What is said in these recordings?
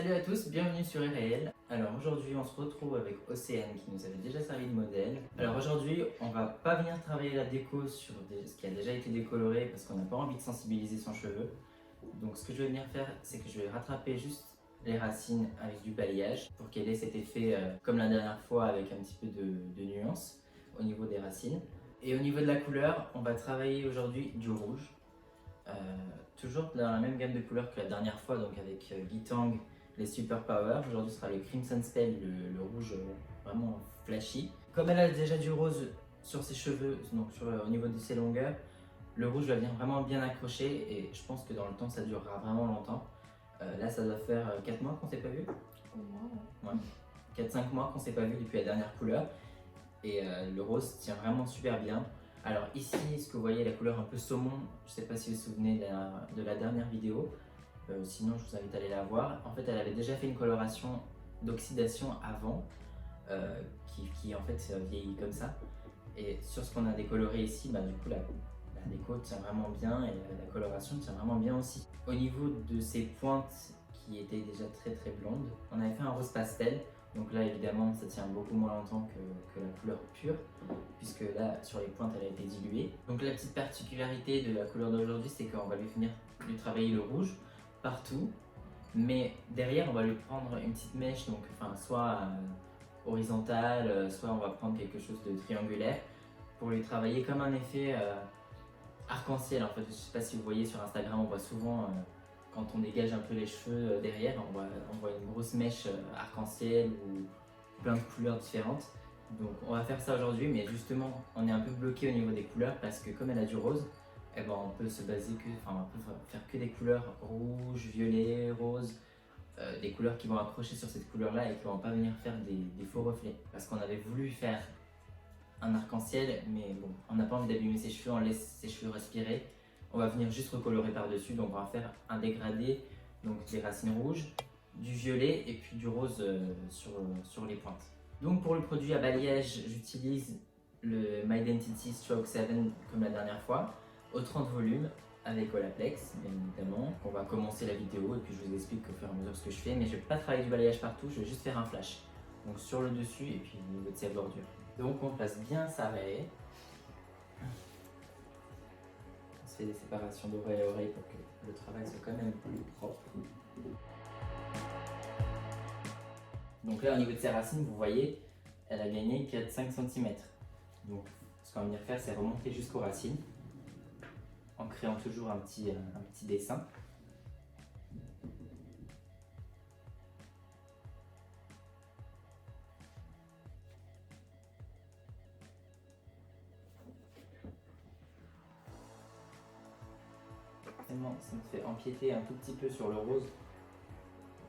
Salut à tous, bienvenue sur Irréel. Alors aujourd'hui on se retrouve avec Océane qui nous avait déjà servi de modèle. Alors aujourd'hui on va pas venir travailler la déco sur ce qui a déjà été décoloré parce qu'on n'a pas envie de sensibiliser son cheveu. Donc ce que je vais venir faire, c'est que je vais rattraper juste les racines avec du balayage pour qu'elle ait cet effet comme la dernière fois avec un petit peu de nuance au niveau des racines. Et au niveau de la couleur, on va travailler aujourd'hui du rouge. Euh, Toujours dans la même gamme de couleurs que la dernière fois, donc avec Gitang, les Super Power. Aujourd'hui ce sera le Crimson Spell, le rouge vraiment flashy. Comme elle a déjà du rose sur ses cheveux, donc au niveau de ses longueurs, le rouge va venir vraiment bien accrocher et je pense que dans le temps ça durera vraiment longtemps. Là ça doit faire 4 mois qu'on s'est pas vu. Au moins, Ouais. 4-5 mois qu'on s'est pas vu depuis la dernière couleur. Et le rose tient vraiment super bien. Alors ici, ce que vous voyez, la couleur un peu saumon, je ne sais pas si vous vous souvenez de la dernière vidéo, sinon je vous invite à aller la voir. En fait, elle avait déjà fait une coloration d'oxydation avant, qui en fait vieillit comme ça. Et sur ce qu'on a décoloré ici, bah, du coup la déco tient vraiment bien et la coloration tient vraiment bien aussi. Au niveau de ces pointes qui étaient déjà très très blondes, on avait fait un rose pastel. Donc là évidemment ça tient beaucoup moins longtemps que la couleur pure, puisque là sur les pointes elle a été diluée. Donc la petite particularité de la couleur d'aujourd'hui, c'est qu'on va lui travailler le rouge partout, mais derrière on va lui prendre une petite mèche, donc enfin soit horizontale, soit on va prendre quelque chose de triangulaire pour lui travailler comme un effet arc-en-ciel. En fait, je sais pas si vous voyez sur Instagram, on voit souvent quand on dégage un peu les cheveux derrière, on voit une grosse mèche arc-en-ciel ou plein de couleurs différentes. Donc on va faire ça aujourd'hui, mais justement on est un peu bloqué au niveau des couleurs parce que comme elle a du rose, eh ben, on peut se baser on peut faire que des couleurs rouge, violet, rose, des couleurs qui vont accrocher sur cette couleur là et qui vont pas venir faire des faux reflets. Parce qu'on avait voulu faire un arc-en-ciel, mais bon, on n'a pas envie d'abîmer ses cheveux, on laisse ses cheveux respirer. On va venir juste recolorer par-dessus, donc on va faire un dégradé, donc des racines rouges, du violet et puis du rose sur les pointes. Donc pour le produit à balayage, j'utilise le My Identity Stroke 7 comme la dernière fois, au 30 volumes avec Olaplex, bien évidemment. On va commencer la vidéo et puis je vous explique au fur et à mesure ce que je fais, mais je ne vais pas travailler du balayage partout, je vais juste faire un flash. Donc sur le dessus et puis au niveau de sa bordure. Donc on place bien sa raie. On se fait des séparations d'oreille à oreille pour que le travail soit quand même plus propre. Donc là au niveau de ses racines, vous voyez, elle a gagné 4-5 cm. Donc ce qu'on va venir faire, c'est remonter jusqu'aux racines en créant toujours un petit dessin. Ça me fait empiéter un tout petit peu sur le rose. Donc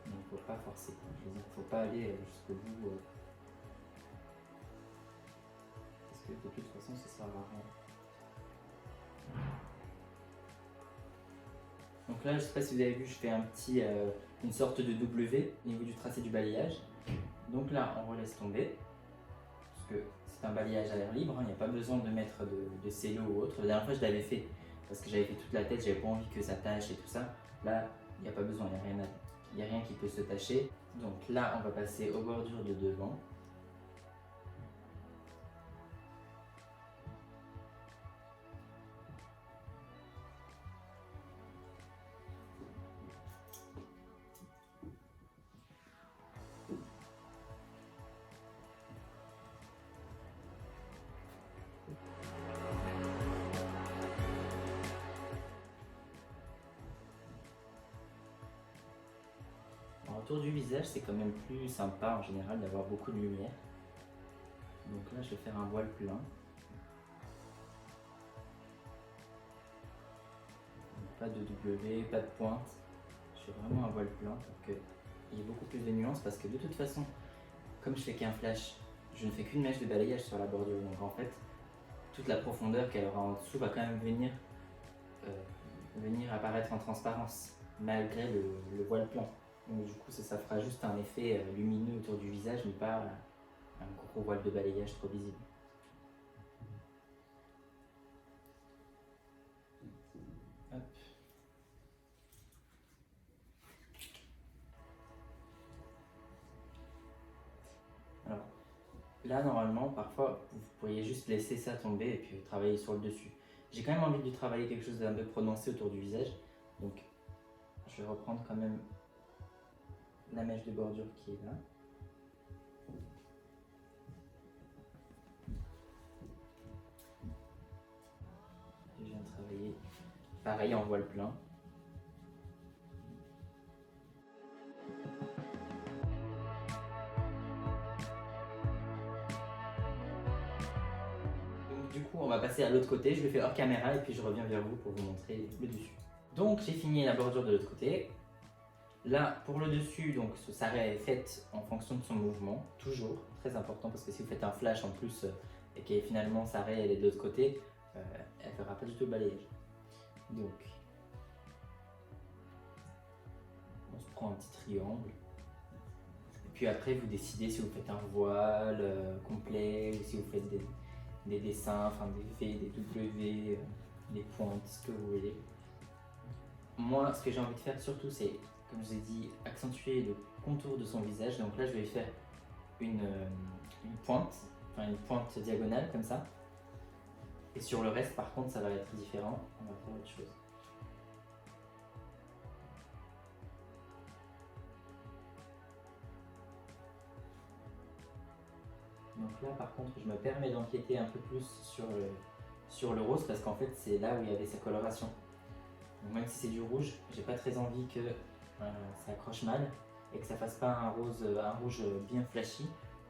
il ne faut pas forcer. Je veux dire, il ne faut pas aller jusqu'au bout. Parce que de toute façon, ça sert à rien. Donc là, je ne sais pas si vous avez vu, je fais une sorte de W au niveau du tracé du balayage. Donc là, on relaisse tomber. Parce que c'est un balayage à l'air libre, il n'y a pas besoin de mettre de cello ou autre. La dernière fois, je l'avais fait parce que j'avais fait toute la tête, j'avais pas envie que ça tâche et tout ça. Là, il n'y a pas besoin, il n'y a rien qui peut se tâcher. Donc là, on va passer aux bordures de devant. Autour du visage, c'est quand même plus sympa en général d'avoir beaucoup de lumière. Donc là, je vais faire un voile plein. Donc, pas de W, pas de pointe. Je fais vraiment un voile plein pour qu'il y ait beaucoup plus de nuances parce que de toute façon, comme je fais qu'un flash, je ne fais qu'une mèche de balayage sur la bordure. Donc en fait, toute la profondeur qu'elle aura en dessous va quand même venir apparaître en transparence malgré le voile plein. Donc du coup ça fera juste un effet lumineux autour du visage mais pas un gros voile de balayage trop visible. Hop. là, normalement, parfois, vous pourriez juste laisser ça tomber et puis travailler sur le dessus. J'ai quand même envie de travailler quelque chose d'un peu prononcé autour du visage. Donc, je vais reprendre quand même la mèche de bordure qui est là. Je viens de travailler pareil en voile plein. Donc, du coup, on va passer à l'autre côté. Je le fais hors caméra et puis je reviens vers vous pour vous montrer le dessus. Donc, j'ai fini la bordure de l'autre côté. Là, pour le dessus, donc ce arrêt est fait en fonction de son mouvement, toujours, très important parce que si vous faites un flash en plus et que finalement sa raie elle est de l'autre côté, elle ne fera pas du tout le balayage. Donc, on se prend un petit triangle. Et puis après, vous décidez si vous faites un voile complet ou si vous faites des dessins, enfin des V, des W, des pointes, ce que vous voulez. Moi, ce que j'ai envie de faire surtout, c'est, comme je vous ai dit, accentuer le contour de son visage. Donc là, je vais faire une pointe, enfin une pointe diagonale comme ça. Et sur le reste, par contre, ça va être différent. On va faire autre chose. Donc là, par contre, je me permets d'empiéter un peu plus sur le rose parce qu'en fait, c'est là où il y avait sa coloration. Donc même si c'est du rouge, j'ai pas très envie que ça accroche mal et que ça fasse pas un rouge bien flashy.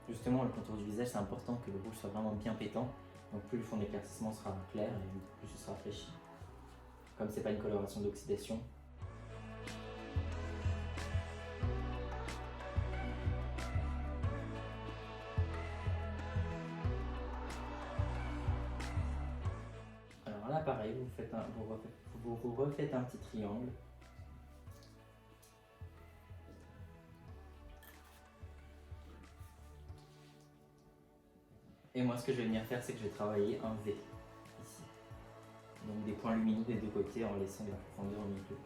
Justement, le contour du visage, c'est important que le rouge soit vraiment bien pétant. Donc plus le fond d'éclaircissement sera clair et plus ce sera flashy. Comme c'est pas une coloration d'oxydation. Alors là, pareil, vous refaites un petit triangle. Et moi, ce que je vais venir faire, c'est que je vais travailler un V ici. Donc des points lumineux des deux côtés en laissant de la profondeur au milieu.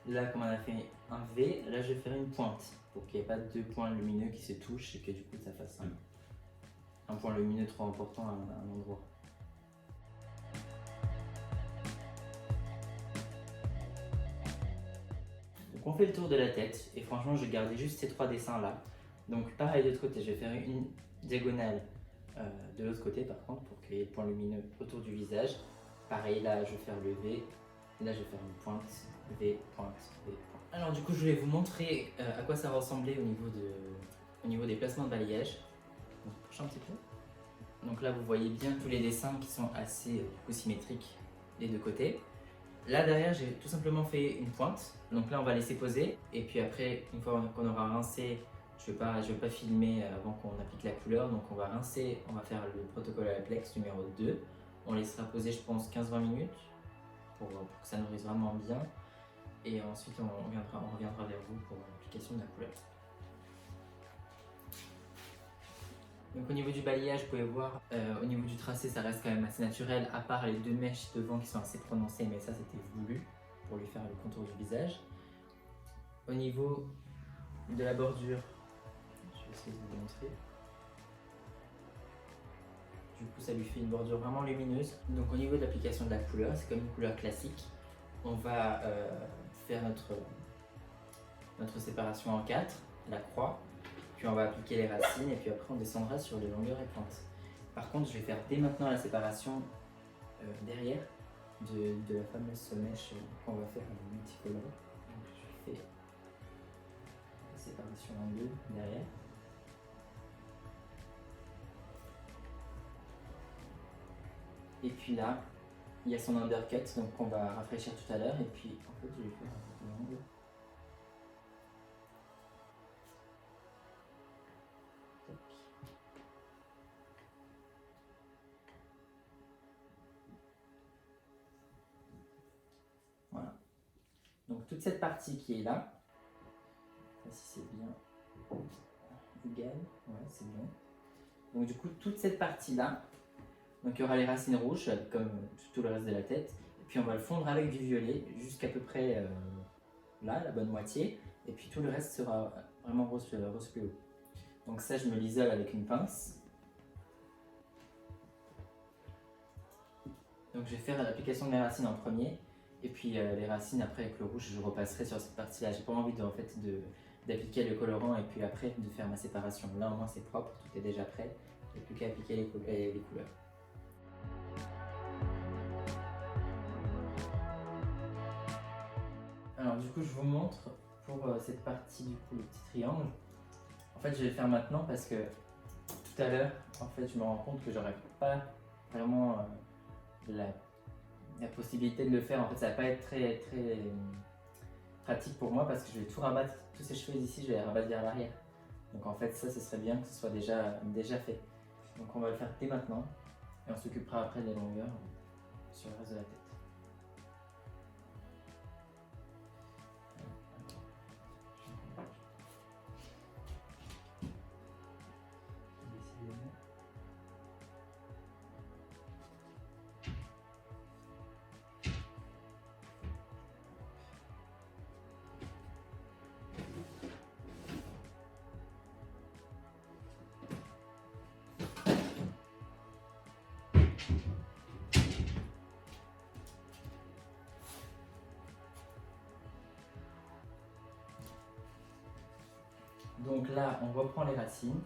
Là, comme on a fait un V, là je vais faire une pointe pour qu'il n'y ait pas deux points lumineux qui se touchent et que du coup ça fasse un point lumineux trop important à un endroit. Donc on fait le tour de la tête et franchement je vais garder juste ces trois dessins là. Donc pareil de l'autre côté, je vais faire une diagonale de l'autre côté par contre pour créer le point lumineux autour du visage. Pareil là je vais faire le V et là je vais faire une pointe, V, pointe, V, pointe. Alors du coup je voulais vous montrer à quoi ça ressemblait au niveau des placements de balayage. Donc je un petit peu. Donc là vous voyez bien tous les dessins qui sont assez symétriques des deux côtés. Là derrière j'ai tout simplement fait une pointe, donc là on va laisser poser et puis après une fois qu'on aura rincé, je vais pas filmer avant qu'on applique la couleur, donc on va rincer, on va faire le protocole à la Plex numéro 2, on laissera poser je pense 15-20 minutes pour que ça nourrisse vraiment bien et ensuite on reviendra vers vous pour l'application de la couleur. Donc au niveau du balayage, vous pouvez voir, au niveau du tracé, ça reste quand même assez naturel, à part les deux mèches devant qui sont assez prononcées, mais ça c'était voulu pour lui faire le contour du visage. Au niveau de la bordure, je vais essayer de vous montrer. Du coup, ça lui fait une bordure vraiment lumineuse. Donc au niveau de l'application de la couleur, c'est comme une couleur classique. On va faire notre séparation en 4, la croix. Puis on va appliquer les racines et puis après on descendra sur les longueurs et pointes. Par contre, je vais faire dès maintenant la séparation derrière de la fameuse mèche qu'on va faire en multicolore. Donc je fais la séparation en deux derrière. Et puis là, il y a son undercut donc qu'on va rafraîchir tout à l'heure et puis en fait je vais faire un peu l'angle. Voilà. Donc toute cette partie qui est là, si c'est bien égal, ouais c'est bon. Donc du coup, toute cette partie-là, donc il y aura les racines rouges, comme tout le reste de la tête. Et puis on va le fondre avec du violet, jusqu'à peu près là, la bonne moitié. Et puis tout le reste sera vraiment rose fluo. Donc ça, je me l'isole avec une pince. Donc je vais faire l'application de mes racines en premier. Et puis les racines après avec le rouge, je repasserai sur cette partie-là. J'ai pas envie d'appliquer le colorant et puis après de faire ma séparation. Là au moins c'est propre, tout est déjà prêt. Il n'y a plus qu'à appliquer les couleurs. Alors du coup je vous montre pour cette partie du coup le petit triangle. En fait je vais le faire maintenant parce que tout à l'heure en fait je me rends compte que j'aurais pas vraiment la possibilité de le faire. En fait ça va pas être très pratique pour moi parce que je vais tout rabattre, tous ces cheveux ici je vais les rabattre vers l'arrière. Donc en fait ça ce serait bien que ce soit déjà fait. Donc on va le faire dès maintenant et on s'occupera après des longueurs sur le reste de la tête. Donc là, on reprend les racines.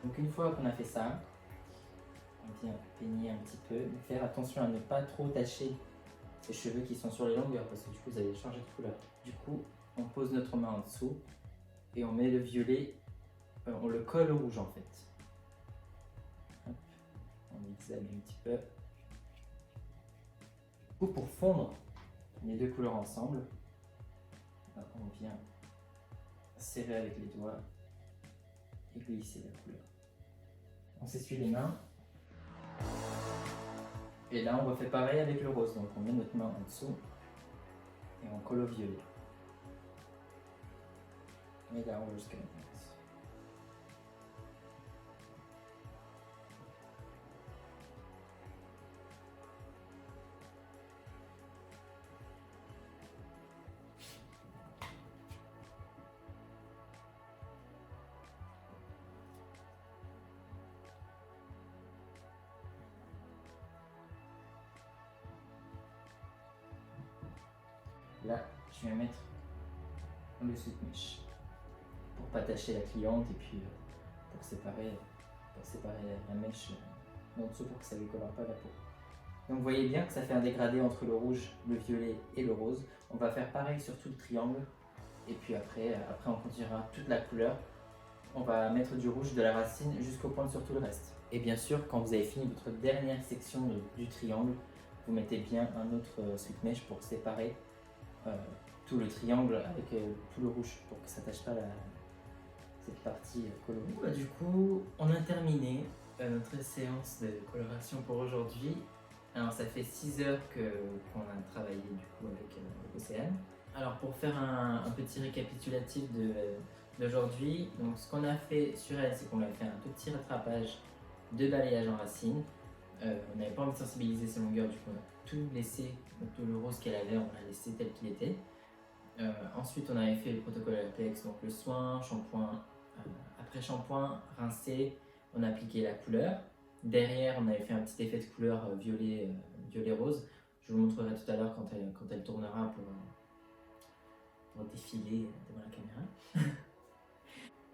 Donc une fois qu'on a fait ça, on vient peigner un petit peu, mais faire attention à ne pas trop tacher ces cheveux qui sont sur les longueurs parce que du coup vous allez changer de couleur. Du coup, on pose notre main en dessous et on met le violet, on le colle au rouge en fait. Hop, on examine un petit peu. Du coup, pour fondre les deux couleurs ensemble, on vient serrer avec les doigts et glisser la couleur. On s'essuie les mains. Et là, on refait pareil avec le rose. Donc, on met notre main en dessous et on colle au violet. Et là, on va jusqu'à la pince. Là, je vais mettre le sweep-mesh pour pas tâcher la cliente et puis pour séparer la mèche en dessous pour que ça ne lui colle pas la peau. Donc vous voyez bien que ça fait un dégradé entre le rouge, le violet et le rose. On va faire pareil sur tout le triangle et puis après on continuera toute la couleur. On va mettre du rouge de la racine jusqu'au point sur tout le reste. Et bien sûr, quand vous avez fini votre dernière section du triangle, vous mettez bien un autre sweep mesh pour séparer tout le triangle avec tout le rouge pour que ça ne tâche pas cette partie colorée. Bah, du coup, on a terminé notre séance de coloration pour aujourd'hui. Alors ça fait 6 heures qu'on a travaillé du coup avec Océane. Alors pour faire un petit récapitulatif d'aujourd'hui, donc ce qu'on a fait sur elle, c'est qu'on a fait un tout petit rattrapage de balayage en racine. On n'avait pas envie de sensibiliser ses longueurs, du coup on a tout laissé, donc tout le rose qu'elle avait, on l'a laissé tel qu'il était. Ensuite on avait fait le protocole Apex, donc le soin, shampoing, après shampoing, rincé, on a appliqué la couleur. Derrière on avait fait un petit effet de couleur violet-rose. Je vous montrerai tout à l'heure quand elle tournera pour défiler devant la caméra.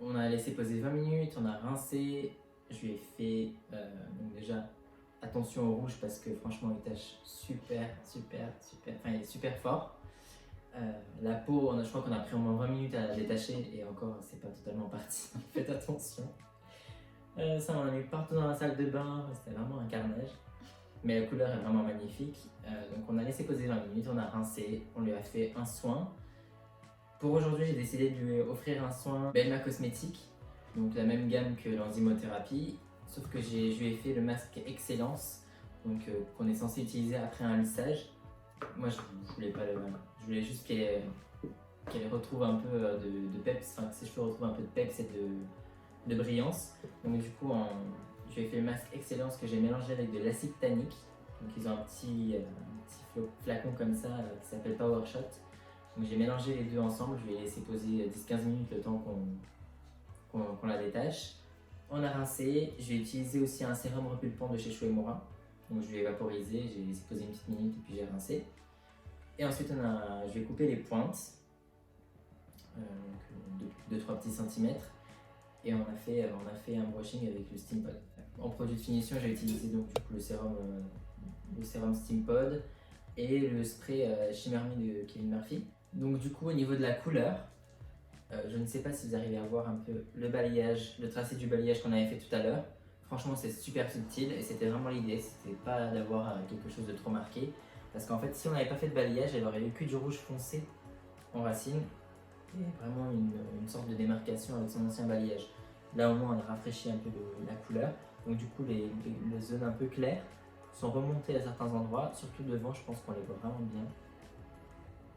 On a laissé poser 20 minutes, on a rincé, je lui ai fait donc déjà attention au rouge parce que franchement il tâche super, enfin il est super fort. La peau, je crois qu'on a pris au moins 20 minutes à la détacher et encore c'est pas totalement parti, faites attention. Ça on a mis partout dans la salle de bain, c'était vraiment un carnage. Mais la couleur est vraiment magnifique. Donc on a laissé poser 20 minutes, on a rincé, on lui a fait un soin. Pour aujourd'hui, j'ai décidé de lui offrir un soin Belma Cosmétiques, donc la même gamme que l'enzymothérapie, sauf que je lui ai fait le masque Excellence, donc qu'on est censé utiliser après un lissage. Moi, je voulais pas je voulais juste qu'elle retrouve un peu de peps, enfin que ses cheveux retrouvent un peu de peps et de brillance. Donc du coup, je lui ai fait le masque Excellence que j'ai mélangé avec de l'acide tannique. Donc ils ont un petit flacon comme ça qui s'appelle Power Shot. Donc j'ai mélangé les deux ensemble, je vais laisser poser 10-15 minutes le temps qu'on la détache. On a rincé, je vais utiliser aussi un sérum repulpant de chez Shueimura. Donc je vais vaporiser, j'ai laissé poser une petite minute et puis j'ai rincé. Et ensuite je vais couper les pointes, de 2-3 petits centimètres. Et on a fait un brushing avec le Steam Pod. En produit de finition, j'ai utilisé donc du coup le sérum Steam Pod et le spray Shimmer Me de Kevin Murphy. Donc du coup au niveau de la couleur, je ne sais pas si vous arrivez à voir un peu le balayage, le tracé du balayage qu'on avait fait tout à l'heure. Franchement c'est super subtil et c'était vraiment l'idée, c'était pas d'avoir quelque chose de trop marqué. Parce qu'en fait si on n'avait pas fait de balayage, elle aurait eu que du rouge foncé en racine. Et vraiment une sorte de démarcation avec son ancien balayage. Là au moins on a rafraîchi un peu la couleur. Donc du coup les zones un peu claires sont remontées à certains endroits, surtout devant je pense qu'on les voit vraiment bien.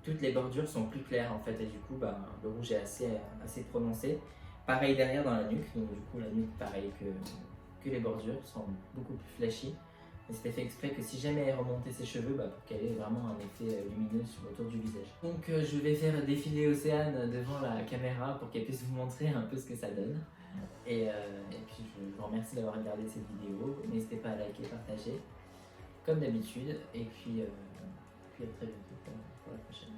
Toutes les bordures sont plus claires en fait et du coup le rouge est assez prononcé. Pareil derrière dans la nuque, donc du coup la nuque pareil que les bordures sont beaucoup plus flashy. Et c'était fait exprès que si jamais elle remontait ses cheveux, pour qu'elle ait vraiment un effet lumineux sur le tour du visage. Donc je vais faire défiler Océane devant la caméra pour qu'elle puisse vous montrer un peu ce que ça donne. Et puis je vous remercie d'avoir regardé cette vidéo. N'hésitez pas à liker, partager, comme d'habitude. Et puis à très bientôt pour la prochaine.